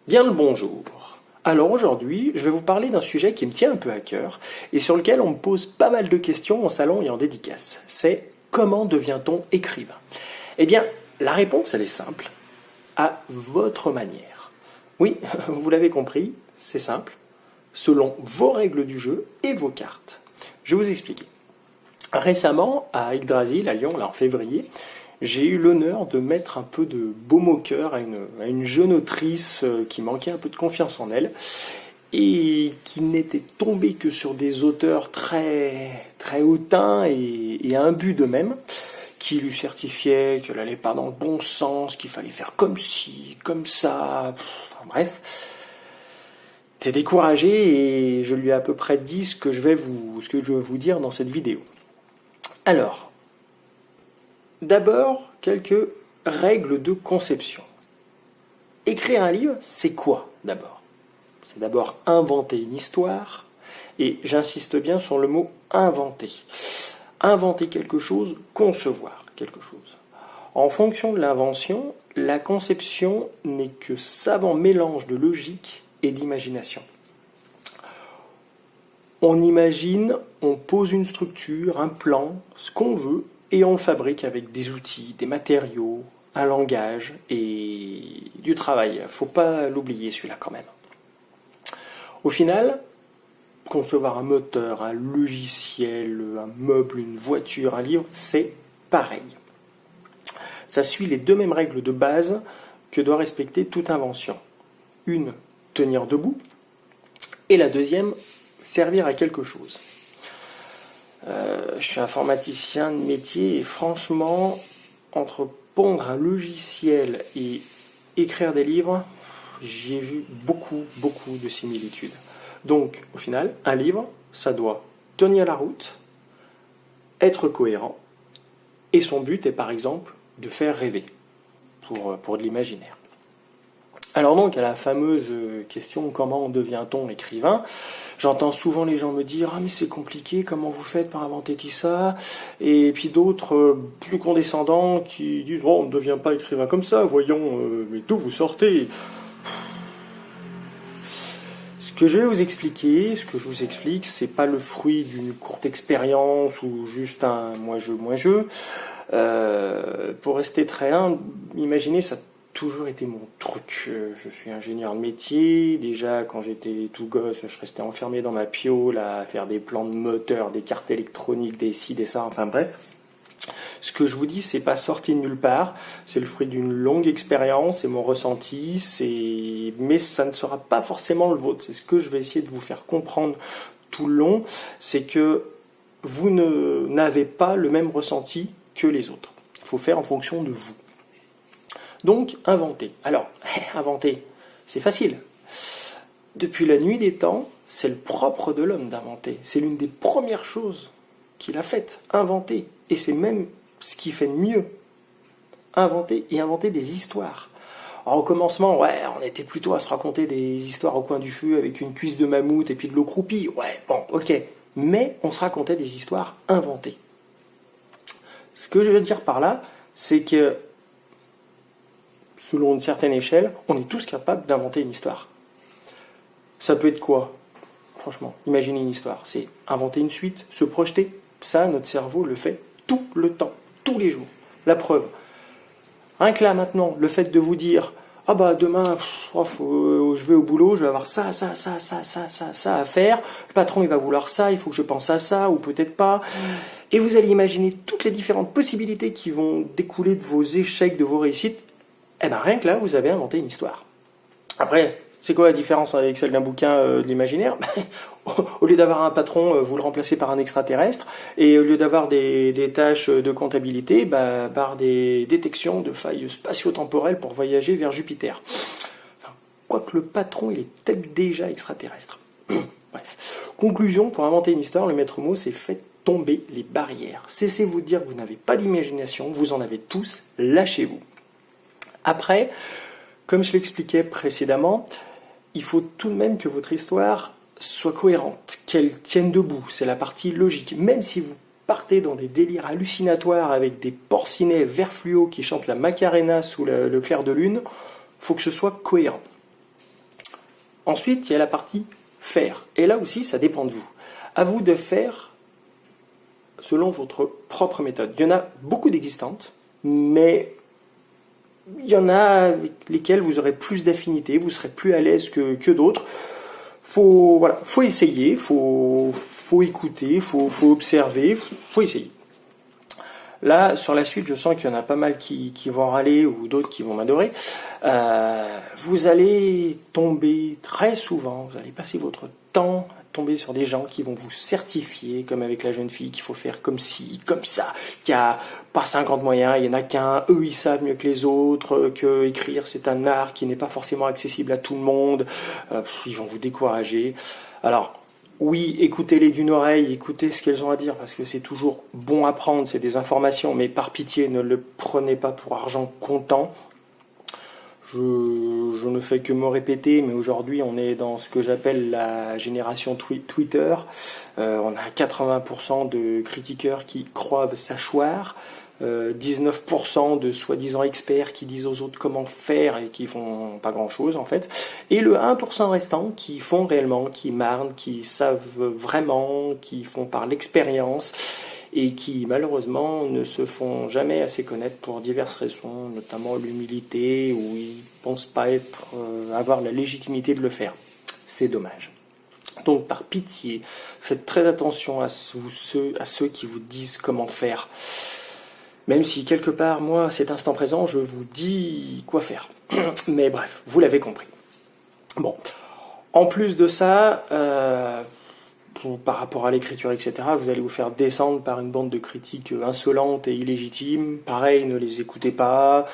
Bien le bonjour. Alors aujourd'hui, je vais vous parler d'un sujet qui me tient un peu à cœur et sur lequel on me pose pas mal de questions en salon et en dédicace. C'est comment devient-on écrivain? Eh bien, la réponse elle est simple, à votre manière. Oui, vous l'avez compris, c'est simple, selon vos règles du jeu et vos cartes. Je vais vous expliquer. Récemment, à Yggdrasil, à Lyon, là en février, j'ai eu l'honneur de mettre un peu de baume au cœur à une jeune autrice qui manquait un peu de confiance en elle et qui n'était tombée que sur des auteurs très hautains et imbus d'eux-mêmes, qui lui certifiaient qu'elle allait pas dans le bon sens, qu'il fallait faire comme ci, comme ça, enfin, bref. J'étais découragé et je lui ai à peu près dit ce que je vais vous dire dans cette vidéo. Alors, d'abord, quelques règles de conception. Écrire un livre, c'est quoi d'abord? C'est d'abord inventer une histoire, et j'insiste bien sur le mot inventer. Inventer quelque chose, concevoir quelque chose. En fonction de l'invention, la conception n'est que savant mélange de logique et d'imagination. On imagine, on pose une structure, un plan, ce qu'on veut, et on le fabrique avec des outils, des matériaux, un langage et du travail. Faut pas l'oublier celui-là quand même. Au final, concevoir un moteur, un logiciel, un meuble, une voiture, un livre, c'est pareil. Ça suit les deux mêmes règles de base que doit respecter toute invention. Une, tenir debout, et la deuxième, servir à quelque chose. Je suis informaticien de métier et franchement, entre pondre un logiciel et écrire des livres, j'ai vu beaucoup de similitudes. Donc, au final, un livre, ça doit tenir la route, être cohérent, et son but est par exemple de faire rêver, pour de l'imaginaire. Alors donc, à la fameuse question comment devient-on écrivain, j'entends souvent les gens me dire « Ah mais c'est compliqué, comment vous faites pour inventer tout ça ?» Et puis d'autres plus condescendants qui disent « Bon, on ne devient pas écrivain comme ça, voyons, mais d'où vous sortez ?» Ce que je vais vous expliquer, ce que je vous explique, c'est pas le fruit d'une courte expérience ou juste un moi-je. Pour rester très humble, imaginez ça. Toujours été mon truc. Je suis ingénieur de métier. Déjà, quand j'étais tout gosse, je restais enfermé dans ma piole à faire des plans de moteur, des cartes électroniques, des ci, des ça, enfin bref. Ce que je vous dis, c'est pas sorti de nulle part. C'est le fruit d'une longue expérience, c'est mon ressenti, mais ça ne sera pas forcément le vôtre. C'est ce que je vais essayer de vous faire comprendre tout le long. C'est que vous n'avez pas le même ressenti que les autres. Il faut faire en fonction de vous. Donc, inventer. Alors, inventer, c'est facile. Depuis la nuit des temps, c'est le propre de l'homme d'inventer. C'est l'une des premières choses qu'il a faites, inventer. Et c'est même ce qu'il fait de mieux. Inventer et inventer des histoires. Alors, au commencement, on était plutôt à se raconter des histoires au coin du feu avec une cuisse de mammouth et puis de l'eau croupie. Ok. Mais on se racontait des histoires inventées. Ce que je veux dire par là, c'est que selon une certaine échelle, on est tous capables d'inventer une histoire. Ça peut être quoi? Franchement, imaginez une histoire. C'est inventer une suite, se projeter. Ça, notre cerveau le fait tout le temps, tous les jours. La preuve. Rien que là, maintenant, le fait de vous dire « Ah bah demain, je vais au boulot, je vais avoir ça à faire. Le patron, il va vouloir ça, il faut que je pense à ça, ou peut-être pas. » Et vous allez imaginer toutes les différentes possibilités qui vont découler de vos échecs, de vos réussites. Eh bien, rien que là, vous avez inventé une histoire. Après, c'est quoi la différence avec celle d'un bouquin de l'imaginaire? Au lieu d'avoir un patron, vous le remplacez par un extraterrestre, et au lieu d'avoir des tâches de comptabilité, par des détections de failles spatio-temporelles pour voyager vers Jupiter. Enfin, quoique le patron, il est peut-être déjà extraterrestre. Bref. Conclusion, pour inventer une histoire, le maître mot, c'est faites tomber les barrières. Cessez-vous de dire que vous n'avez pas d'imagination, vous en avez tous, lâchez-vous. Après, comme je l'expliquais précédemment, il faut tout de même que votre histoire soit cohérente, qu'elle tienne debout, c'est la partie logique. Même si vous partez dans des délires hallucinatoires avec des porcinets vert fluo qui chantent la Macarena sous le clair de lune, il faut que ce soit cohérent. Ensuite, il y a la partie faire. Et là aussi, ça dépend de vous. À vous de faire selon votre propre méthode. Il y en a beaucoup d'existantes, mais il y en a avec lesquelles vous aurez plus d'affinité, vous serez plus à l'aise que d'autres. Faut essayer, faut écouter, faut observer, faut essayer. Là, sur la suite, je sens qu'il y en a pas mal qui vont râler ou d'autres qui vont m'adorer. Vous allez tomber très souvent, vous allez passer votre temps à tomber sur des gens qui vont vous certifier, comme avec la jeune fille, qu'il faut faire comme ci, comme ça, qu'il n'y a pas 50 moyens, il n'y en a qu'un, eux ils savent mieux que les autres, que écrire c'est un art qui n'est pas forcément accessible à tout le monde, ils vont vous décourager. Alors, oui, écoutez-les d'une oreille, écoutez ce qu'elles ont à dire, parce que c'est toujours bon à prendre, c'est des informations, mais par pitié, ne le prenez pas pour argent comptant. Je ne fais que me répéter, mais aujourd'hui, on est dans ce que j'appelle la génération Twitter. On a 80% de critiqueurs qui croient sachoir, 19% de soi-disant experts qui disent aux autres comment faire et qui font pas grand-chose en fait, et le 1% restant qui font réellement, qui marnent, qui savent vraiment, qui font par l'expérience et qui malheureusement ne se font jamais assez connaître pour diverses raisons, notamment l'humilité, où ils pensent pas avoir la légitimité de le faire. C'est dommage. Donc par pitié, faites très attention à ceux qui vous disent comment faire. Même si quelque part, moi, à cet instant présent, je vous dis quoi faire. Mais bref, vous l'avez compris. Bon, en plus de ça, par rapport à l'écriture, etc., vous allez vous faire descendre par une bande de critiques insolentes et illégitimes. Pareil, ne les écoutez pas,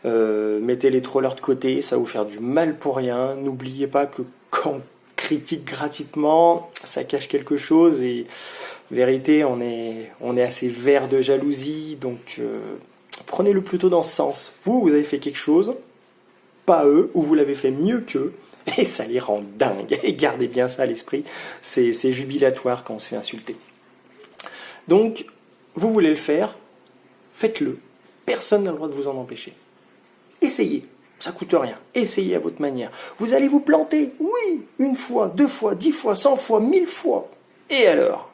mettez les trollers de côté, ça va vous faire du mal pour rien. N'oubliez pas que quand on critique gratuitement, ça cache quelque chose et en vérité, on est assez vert de jalousie, donc prenez-le plutôt dans ce sens. Vous avez fait quelque chose, pas eux, ou vous l'avez fait mieux qu'eux, et ça les rend dingues. Et gardez bien ça à l'esprit, c'est jubilatoire quand on se fait insulter. Donc, vous voulez le faire, faites-le. Personne n'a le droit de vous en empêcher. Essayez, ça coûte rien. Essayez à votre manière. Vous allez vous planter, oui, 1 fois, 2 fois, 10 fois, 100 fois, 1000 fois. Et alors ?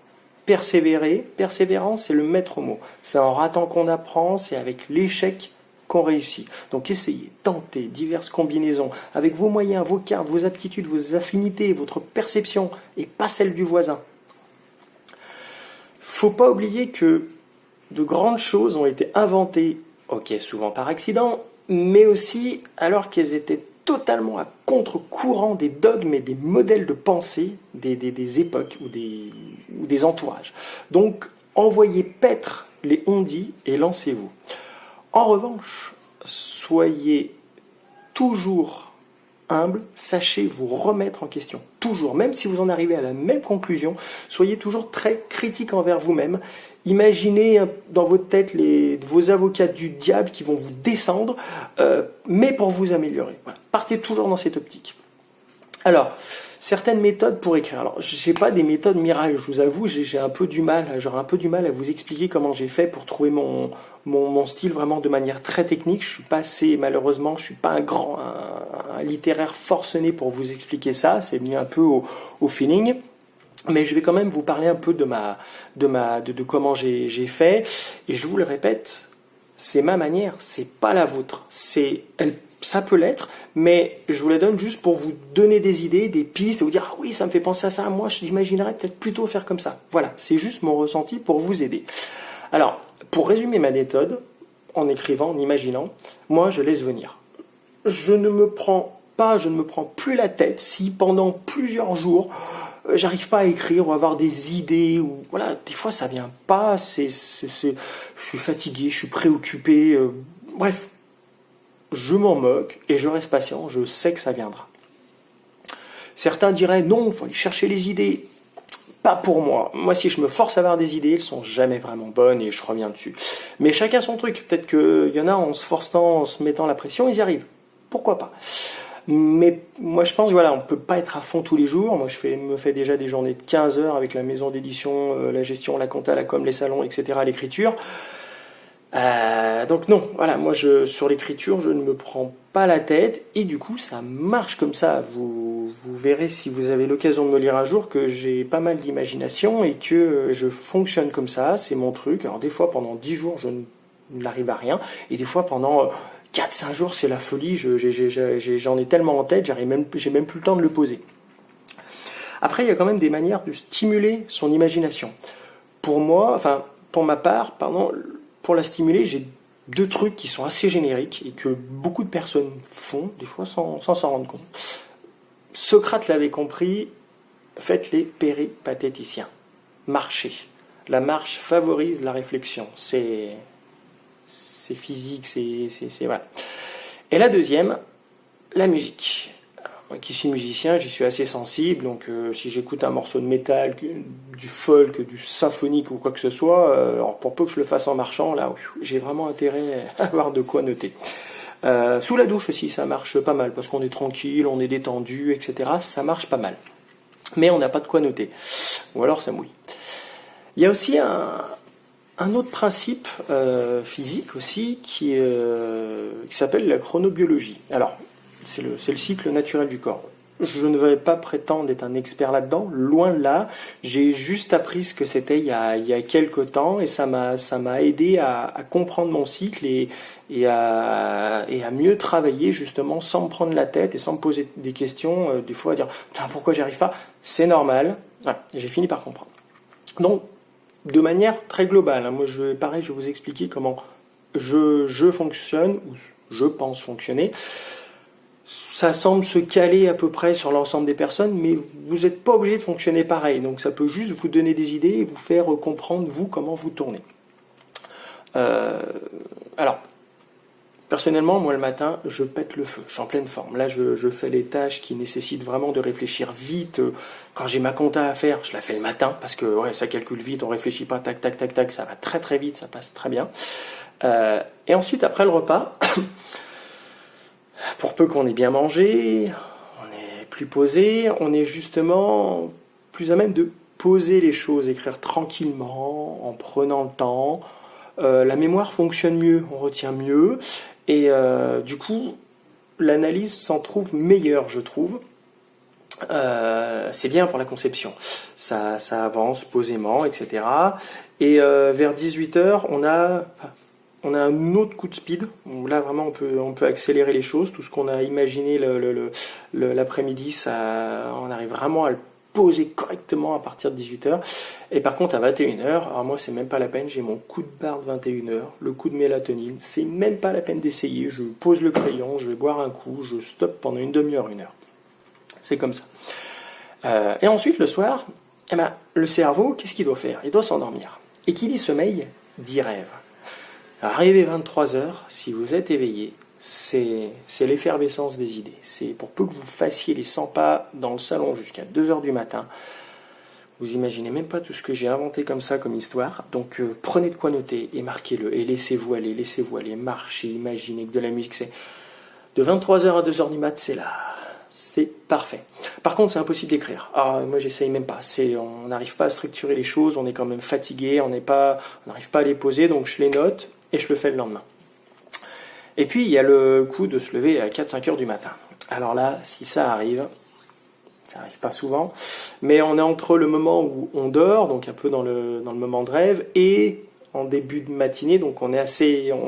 Persévérer, persévérance, c'est le maître mot. C'est en ratant qu'on apprend, c'est avec l'échec qu'on réussit. Donc essayez, tentez diverses combinaisons avec vos moyens, vos cartes, vos aptitudes, vos affinités, votre perception et pas celle du voisin. Faut pas oublier que de grandes choses ont été inventées, ok, souvent par accident, mais aussi alors qu'elles étaient totalement à contre-courant des dogmes et des modèles de pensée des époques ou des entourages. Donc, envoyez paître les on-dit et lancez-vous. En revanche, soyez toujours humble, sachez vous remettre en question. Toujours, même si vous en arrivez à la même conclusion, soyez toujours très critique envers vous-même. Imaginez dans votre tête vos avocats du diable qui vont vous descendre, mais pour vous améliorer. Voilà. Partez toujours dans cette optique. Alors, certaines méthodes pour écrire. Alors, je n'ai pas des méthodes miracles, je vous avoue, j'aurais un peu du mal à vous expliquer comment j'ai fait pour trouver mon style vraiment de manière très technique. Je suis pas malheureusement, je suis pas un littéraire forcené pour vous expliquer ça. C'est venu un peu au feeling. Mais je vais quand même vous parler un peu de comment j'ai fait. Et je vous le répète, c'est ma manière, c'est pas la vôtre. Ça peut l'être, mais je vous la donne juste pour vous donner des idées, des pistes, et vous dire « Ah oui, ça me fait penser à ça, moi j'imaginerais peut-être plutôt faire comme ça. » Voilà, c'est juste mon ressenti pour vous aider. Alors, pour résumer ma méthode, en écrivant, en imaginant, moi je laisse venir. Je ne me prends plus la tête si pendant plusieurs jours, j'arrive pas à écrire ou à avoir des idées, ou voilà, des fois ça vient pas, je suis fatigué, je suis préoccupé, bref. Je m'en moque et je reste patient, je sais que ça viendra. Certains diraient non, il faut aller chercher les idées. Pas pour moi. Moi, si je me force à avoir des idées, elles sont jamais vraiment bonnes et je reviens dessus. Mais chacun son truc. Peut-être qu'il y en a en se forçant, en se mettant la pression, ils y arrivent. Pourquoi pas ? Mais moi, je pense, voilà, on peut pas être à fond tous les jours. Moi, me fais déjà des journées de 15 heures avec la maison d'édition, la gestion, la compta, la com, les salons, etc., l'écriture. Donc non, voilà, moi sur l'écriture, je ne me prends pas la tête et du coup ça marche comme ça. Vous verrez si vous avez l'occasion de me lire un jour que j'ai pas mal d'imagination et que je fonctionne comme ça, c'est mon truc. Alors des fois pendant 10 jours je n'arrive à rien et des fois pendant 4-5 jours c'est la folie, j'en ai tellement en tête, j'ai même plus le temps de le poser. Après il y a quand même des manières de stimuler son imagination. Pour ma part, pour la stimuler, j'ai 2 trucs qui sont assez génériques et que beaucoup de personnes font, des fois sans s'en rendre compte. Socrate l'avait compris, faites les péripatéticiens. Marchez. La marche favorise la réflexion. C'est physique, voilà. Et la deuxième, la musique. Moi qui suis musicien, j'y suis assez sensible, donc si j'écoute un morceau de métal, du folk, du symphonique ou quoi que ce soit, alors pour peu que je le fasse en marchant, là, j'ai vraiment intérêt à avoir de quoi noter. Sous la douche aussi, ça marche pas mal, parce qu'on est tranquille, on est détendu, etc. Ça marche pas mal. Mais on n'a pas de quoi noter. Ou alors ça mouille. Il y a aussi un autre principe physique aussi qui s'appelle la chronobiologie. Alors, c'est le cycle naturel du corps. Je ne vais pas prétendre être un expert là-dedans, loin de là. J'ai juste appris ce que c'était il y a quelques temps et ça m'a aidé à comprendre mon cycle et à mieux travailler justement sans me prendre la tête et sans me poser des questions, des fois à dire pourquoi j'y arrive pas. C'est normal. Voilà, j'ai fini par comprendre. Donc, de manière très globale, moi je vais vous expliquer comment je fonctionne ou je pense fonctionner. Ça semble se caler à peu près sur l'ensemble des personnes, mais vous n'êtes pas obligé de fonctionner pareil. Donc ça peut juste vous donner des idées et vous faire comprendre, vous, comment vous tournez. Alors, personnellement, moi le matin, je pète le feu. Je suis en pleine forme. Là, je fais les tâches qui nécessitent vraiment de réfléchir vite. Quand j'ai ma compta à faire, je la fais le matin, parce que ça calcule vite, on réfléchit pas, tac, tac, tac, tac, ça va très très vite, ça passe très bien. Et ensuite, après le repas... Pour peu qu'on ait bien mangé, on est plus posé, on est justement plus à même de poser les choses, écrire tranquillement, en prenant le temps. La mémoire fonctionne mieux, on retient mieux, et du coup, l'analyse s'en trouve meilleure, je trouve. C'est bien pour la conception. Ça avance posément, etc. Et vers 18h, on a un autre coup de speed. Là, vraiment, on peut accélérer les choses. Tout ce qu'on a imaginé l'après-midi, on arrive vraiment à le poser correctement à partir de 18h. Et par contre, à 21h, alors moi, c'est même pas la peine. J'ai mon coup de barre de 21h, le coup de mélatonine. C'est même pas la peine d'essayer. Je pose le crayon, je vais boire un coup, je stoppe pendant une demi-heure, 1 heure. C'est comme ça. Et ensuite, le soir, le cerveau, qu'est-ce qu'il doit faire? Il doit s'endormir. Et qui dit sommeil, dit rêve. Arrivé 23h, si vous êtes éveillé, c'est l'effervescence des idées. C'est pour peu que vous fassiez les 100 pas dans le salon jusqu'à 2h du matin. Vous imaginez même pas tout ce que j'ai inventé comme ça, comme histoire. Donc prenez de quoi noter et marquez-le. Et laissez-vous aller, marchez, imaginez que de la musique, c'est de 23h à 2h du mat, c'est là. C'est parfait. Par contre, c'est impossible d'écrire. Moi, j'essaye même pas. On n'arrive pas à structurer les choses, on est quand même fatigué, on n'arrive pas à les poser, donc je les note et je le fais le lendemain. Et puis, il y a le coup de se lever à 4-5 heures du matin. Alors là, si ça arrive pas souvent, mais on est entre le moment où on dort, donc un peu dans le moment de rêve, et en début de matinée, donc on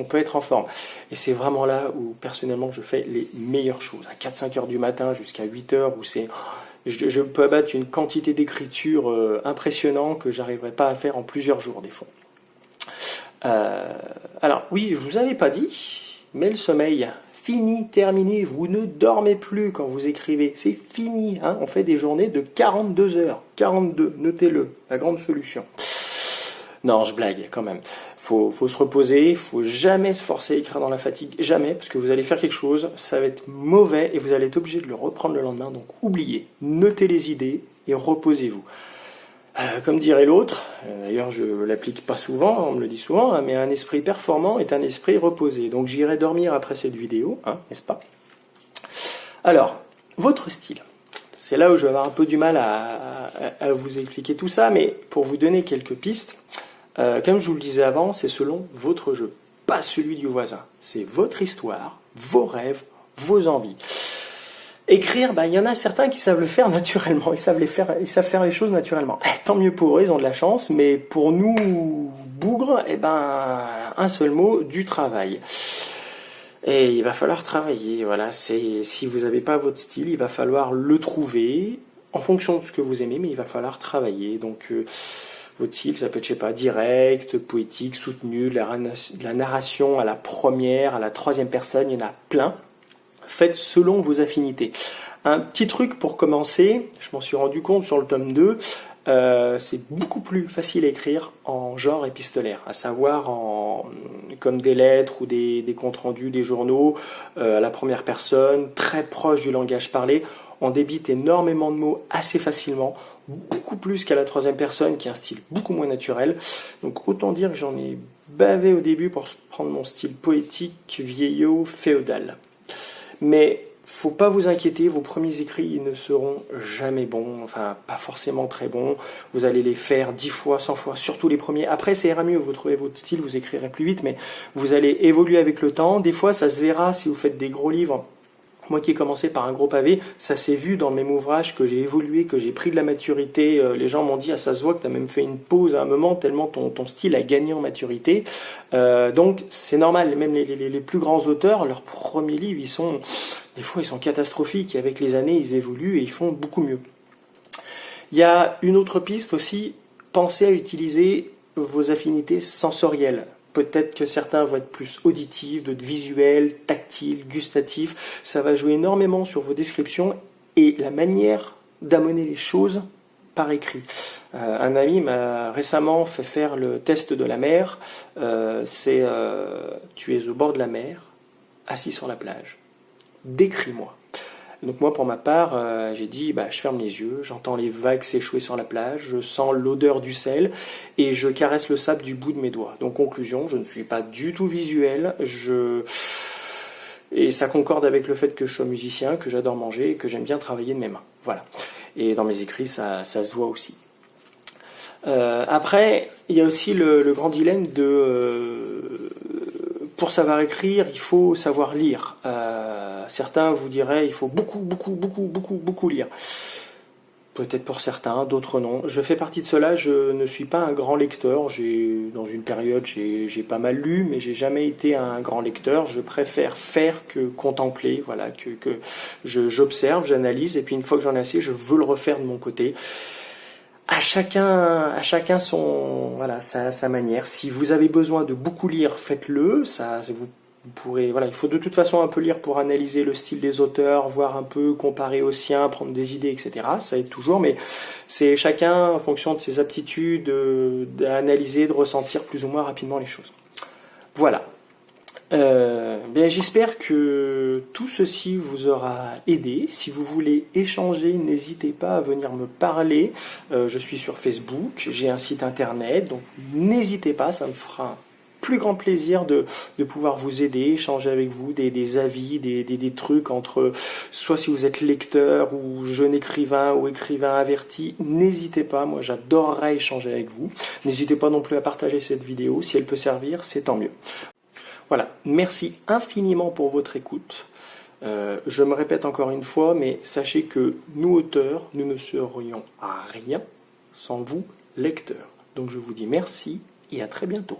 peut être en forme. Et c'est vraiment là où, personnellement, je fais les meilleures choses. À 4-5 heures du matin jusqu'à 8 heures, où je peux abattre une quantité d'écriture impressionnante que j'arriverai pas à faire en plusieurs jours, des fois. Alors, oui, je vous avais pas dit, mais le sommeil, fini, terminé, vous ne dormez plus quand vous écrivez, c'est fini, hein. On fait des journées de 42 heures, 42, notez-le, la grande solution. Non, je blague quand même. Faut se reposer, faut jamais se forcer à écrire dans la fatigue, jamais, parce que vous allez faire quelque chose, ça va être mauvais et vous allez être obligé de le reprendre le lendemain, donc oubliez, notez les idées et reposez-vous. Comme dirait l'autre, d'ailleurs je l'applique pas souvent, on me le dit souvent, hein, mais un esprit performant est un esprit reposé. Donc j'irai dormir après cette vidéo, hein, n'est-ce pas? Alors, votre style. C'est là où je vais avoir un peu du mal à vous expliquer tout ça, mais pour vous donner quelques pistes, comme je vous le disais avant, c'est selon votre jeu. pas celui du voisin. C'est votre histoire, vos rêves, vos envies. Écrire, il y en a certains qui savent le faire naturellement, ils savent faire les choses naturellement. Tant mieux pour eux, ils ont de la chance, mais pour nous, bougres, un seul mot, du travail. Et il va falloir travailler, voilà, si vous n'avez pas votre style, il va falloir le trouver en fonction de ce que vous aimez, mais il va falloir travailler. Donc votre style, ça peut être, je sais pas, direct, poétique, soutenu, de la narration à la première, à la troisième personne, il y en a plein. Faites selon vos affinités. Un petit truc pour commencer, je m'en suis rendu compte sur le tome 2, c'est beaucoup plus facile à écrire en genre épistolaire, à savoir comme des lettres ou des comptes rendus, des journaux, à la première personne, très proche du langage parlé. On débite énormément de mots assez facilement, beaucoup plus qu'à la troisième personne qui a un style beaucoup moins naturel. Donc autant dire que j'en ai bavé au début pour prendre mon style poétique, vieillot, féodal. Mais faut pas vous inquiéter, vos premiers écrits ils ne seront jamais bons, enfin pas forcément très bons. Vous allez les faire 10 fois, 100 fois, surtout les premiers. Après ça ira mieux, vous trouvez votre style, vous écrirez plus vite, mais vous allez évoluer avec le temps. Des fois ça se verra si vous faites des gros livres. Moi qui ai commencé par un gros pavé, ça s'est vu dans le même ouvrage que j'ai évolué, que j'ai pris de la maturité. Les gens m'ont dit, ça se voit que tu as même fait une pause à un moment, tellement ton style a gagné en maturité. Donc c'est normal, même les plus grands auteurs, leurs premiers livres, des fois ils sont catastrophiques, et avec les années ils évoluent et ils font beaucoup mieux. Il y a une autre piste aussi, pensez à utiliser vos affinités sensorielles. Peut-être que certains vont être plus auditifs, d'autres visuels, tactiles, gustatifs. Ça va jouer énormément sur vos descriptions et la manière d'amener les choses par écrit. Un ami m'a récemment fait faire le test de la mer. Tu es au bord de la mer, assis sur la plage. Décris-moi. Donc moi, pour ma part, j'ai dit, je ferme les yeux, j'entends les vagues s'échouer sur la plage, je sens l'odeur du sel et je caresse le sable du bout de mes doigts. Donc conclusion, je ne suis pas du tout visuel, et ça concorde avec le fait que je sois musicien, que j'adore manger et que j'aime bien travailler de mes mains. Voilà. Et dans mes écrits, ça se voit aussi. Après, il y a aussi le grand dilemme pour savoir écrire, il faut savoir lire. Certains vous diraient il faut beaucoup lire. Peut-être pour certains, d'autres non. Je fais partie de cela, je ne suis pas un grand lecteur. Dans une période, j'ai pas mal lu, mais j'ai jamais été un grand lecteur. Je préfère faire que contempler, voilà, que j'observe, j'analyse, et puis une fois que j'en ai assez, je veux le refaire de mon côté. À chacun sa manière. Si vous avez besoin de beaucoup lire, faites-le. Vous pourrez, il faut de toute façon un peu lire pour analyser le style des auteurs, voir un peu, comparer au sien, prendre des idées, etc. Ça aide toujours, mais c'est chacun en fonction de ses aptitudes d'analyser, de ressentir plus ou moins rapidement les choses. Voilà. J'espère que tout ceci vous aura aidé. Si vous voulez échanger, n'hésitez pas à venir me parler. Je suis sur Facebook, j'ai un site internet, donc n'hésitez pas, ça me fera un plus grand plaisir de pouvoir vous aider, échanger avec vous des avis, des trucs entre, soit si vous êtes lecteur ou jeune écrivain ou écrivain averti, n'hésitez pas, moi j'adorerais échanger avec vous. N'hésitez pas non plus à partager cette vidéo, si elle peut servir, c'est tant mieux. Voilà, merci infiniment pour votre écoute. Je me répète encore une fois, mais sachez que nous, auteurs, nous ne serions à rien sans vous, lecteurs. Donc je vous dis merci et à très bientôt.